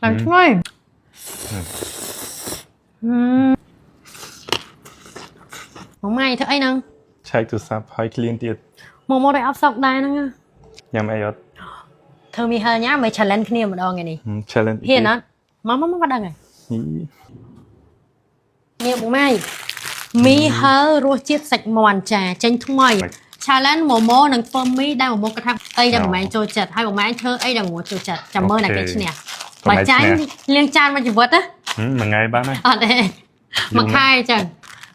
làm thôi một ngày thôi nè ឆែកទូរស័ព្ទឲ្យឃ្លានទៀត một đây áp sọc đây nè ញ៉ាំអីអត់ thơ mi hơi nhá mày challenge kia một đòn ngày này challenge hiện á má bắt đầu này nhiều bụng mày mi hơi rùa chiết sạch mòn trà tranh thung mày challenge mô nâng phơm mi đang một cái thằng ấy đang mày trôi chật hay một máy thơ ấy đang một trôi chật chầm mơ này cái gì nè bà trái liên chan mà chỉ vượt á មួយថ្ងៃបានហើយ đây mà khai chẳng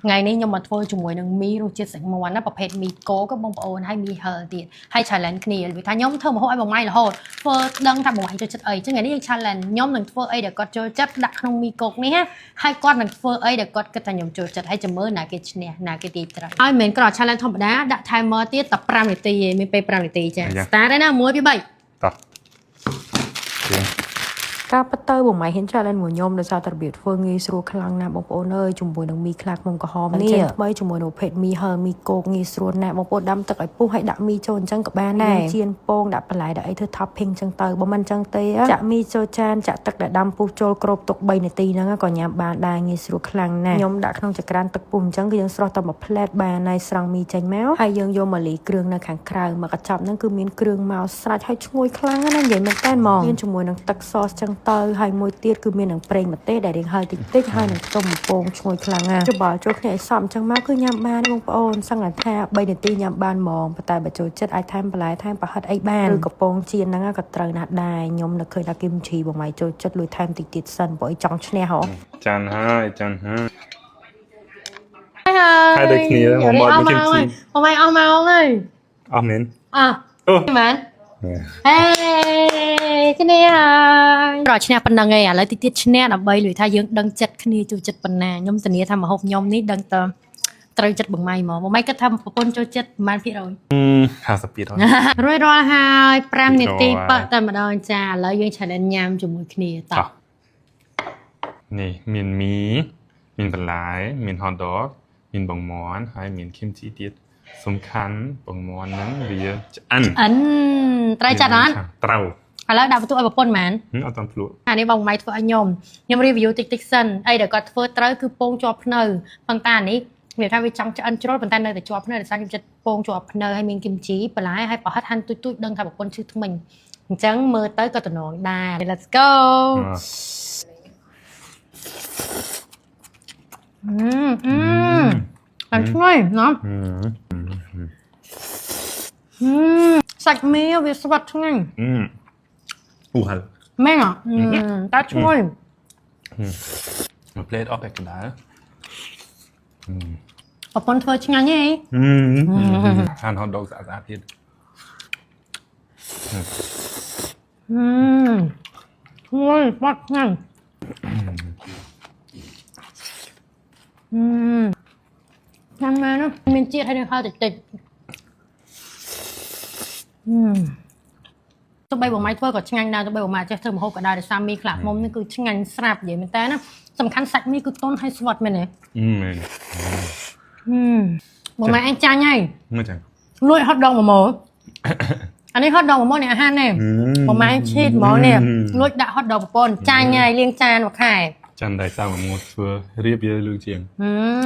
ngàyนี้nhưng mà thôi chúng mày đừng mi rồi chia sẻ món nóประเภท mi cố các bông ôn hay mi hờ tiền hay challenge kia vì thay nhóm thơm mà hôm ai bằng may là hồi phơ đăng thằng bằng may cho chất ấy chứ ngàyนี้ยัง challenge nhóm đừng phơ ấy để có chơi chất đặt không mi cột ní ha hay con đừng phơ ấy để có cái thằng nhóm chơi chất hay chấm mơ nà cái nè nà cái tì trời ai mình có challenge thằng đá đặt timer tiết tập 5 นาที mìnhไป5 นาที จ้ะ start ได้นะมวยพี่ใบ តោះ ការប៉ទៅបងម៉ៃហ៊ានចាឡែនមួយខ្ញុំដោយសារតែរបៀបធ្វើងាយស្រួលខ្លាំងណាស់បងប្អូនអើយជាមួយនឹងមីខ្លាក្នុងក្រហមនេះថ្មីជាមួយនឹងភេទមីហឺមីគោកងាយស្រួលណាស់បងប្អូនដាំទឹកឲ្យពុះហើយដាក់មីចូលអញ្ចឹងក៏បានដែរជៀនពងដាក់បន្លែដាក់អីធ្វើ topping អញ្ចឹងទៅបើមិនអញ្ចឹងទេចាក់មីចូលចានចាក់ទឹកដែលដាំពុះចូលគ្របទុក3 នាទីហ្នឹងក៏ញ៉ាំបានដែរងាយស្រួលខ្លាំងណាស់ខ្ញុំដាក់ក្នុងចក្រានទឹកពុះអញ្ចឹងគឺយើងស្រោះតែមួយផ្លែតបានហើយស្រង់មីចេញមកហើយយើងយកមកលីគ្រឿងនៅខាងក្រៅមកកញ្ចប់ហ្នឹងគឺមានគ្រឿងមកស្រាច់ហើយឈ្ងុយខ្លាំងណាស់និយាយមែនតើហ្មងមានជាមួយនឹងទឹកសសអញ្ចឹងទៅហើយមួយទៀតគឺមាននឹងប្រេងម្ទេសដែលរៀងហើយតិចតិចហើយនឹងខ្ទឹមបំពងឈ្ងុយខ្លាំងណាស់ច្បល់ចូលគ្នាឲ្យសព្វអញ្ចឹងមកគឺញ៉ាំបានបងប្អូនសង្កត់ថា3 នាទីញ៉ាំបានហ្មងប៉ុន្តែបើចូលចិត្តអាចថែមបន្លែថែមប្រហិតអីបានឬកំប៉ុងជៀនហ្នឹងក៏ត្រូវណាស់ដែរខ្ញុំនឹកឃើញថាគីមឈីបងម៉ៃចូលចិត្តលួយថែមតិចទៀតសិនព្រោះអីចង់ឈ្នះហ៎ ចានហើយចានហើយ ហើយដូចគ្នាមកមកគីមឈីបងម៉ៃអស់មកអើយ អស់មែន អូមែន ហេឈ្នះហើយប្រឈ្នះប៉ុណ្ណឹងឯងឥឡូវទីទៀតឈ្នះដើម្បីលុយថាយើងដឹងចិត្តគ្នាចូលចិត្តប៉ុណ្ណាខ្ញុំធានាថាម្ហូបខ្ញុំនេះដឹងតត្រូវចិត្តបងម៉ៃហ្មងបងម៉ៃគិតថាប្រពន្ធចូលចិត្តប្រហែលភាគរយ 50% រួចរាល់ហើយ5 នាទីប៉ះតែម្ដងចាឥឡូវយើង challenge ញ៉ាំជាមួយគ្នាតោះ នេះមានមីមានបន្លែមាន hot dog មានបង្មាន់ហើយមានគីមជីទៀតសំខាន់បង្មាន់ហ្នឹងវាឆ្អិនត្រូវចាត់អត់ត្រូវ ឥឡូវដាក់បន្ទុកឲ្យប្រពន្ធមែនអត់តាមភ្លក់អានេះបងម៉ៃធ្វើឲ្យខ្ញុំ review តិចតិចសិនអីដែលគាត់ធ្វើត្រូវគឺពងជាប់ភ្នៅប៉ុន្តែអានេះវាថាវាចង់ឆ្អិនជ្រុលប៉ុន្តែនៅតែជាប់ភ្នៅដោយសារខ្ញុំចិត្តពងជាប់ភ្នៅហើយមានគីមជីបន្លែហើយប្រហិតហាន់ទូចៗដឹងថាប្រពន្ធឈឺថ្មិញអញ្ចឹងមើលទៅក៏តំណងដែរ Let's go អត់ឆ្ងាញ់ណាសាច់មីវាស្វិតឆ្ងាញ់អូហល់មែនអត់តែឆ្ងាញ់មួយផ្លេតអស់បែកកណ្ដាលប្រពន្ធធ្វើឆ្ងាញ់ហីហាន់ hot dog ស្អាតៗទៀតឆ្ងាញ់បាត់ឆ្ងាញ់ញ៉ាំមែនណាមានជាតិហើយនឹងហៅតិចតិចទោះបីបងម៉ៃធ្វើក៏ឆ្ងាញ់ដែរទោះបីបងម៉ៃចេះធ្វើម្ហូបក៏ដែរដោយសារមីខ្លាក់មុំនេះគឺឆ្ងាញ់ស្រាប់និយាយមែនតើណាសំខាន់សាច់មីគឺទន់ហើយស្វិតមែនទេមែនបងម៉ៃអញចាញ់ហើយមិនចាញ់លួច hot dog មកមកអានេះ hot dog មកនេះអាហារនេះបងម៉ៃឈីតហ្មងនេះលួចដាក់ hot dog ប្រពន្ធចាញ់ហើយលាងចានមួយខែចាំតែសាំមកធ្វើរៀបវាលឺជាង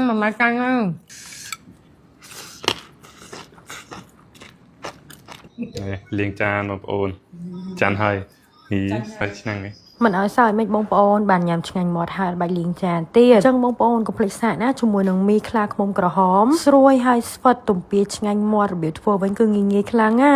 បងម៉ៃចាញ់ហើយលាងចានបងប្អូនចានហើយនេះសាច់ឆ្នាំងនេះមិនឲ្យសើចមិនបងប្អូនបានញ៉ាំឆ្ងាញ់មាត់ហើយបាច់លាងចានទៀតអញ្ចឹងបងប្អូនកុំភ្លេចសាកណាជាមួយនឹងមីខ្លាឃ្មុំក្រហមស្រួយហើយស្វិតទំពាឆ្ងាញ់មាត់របៀបធ្វើវិញគឺងាយៗខ្លាំងណា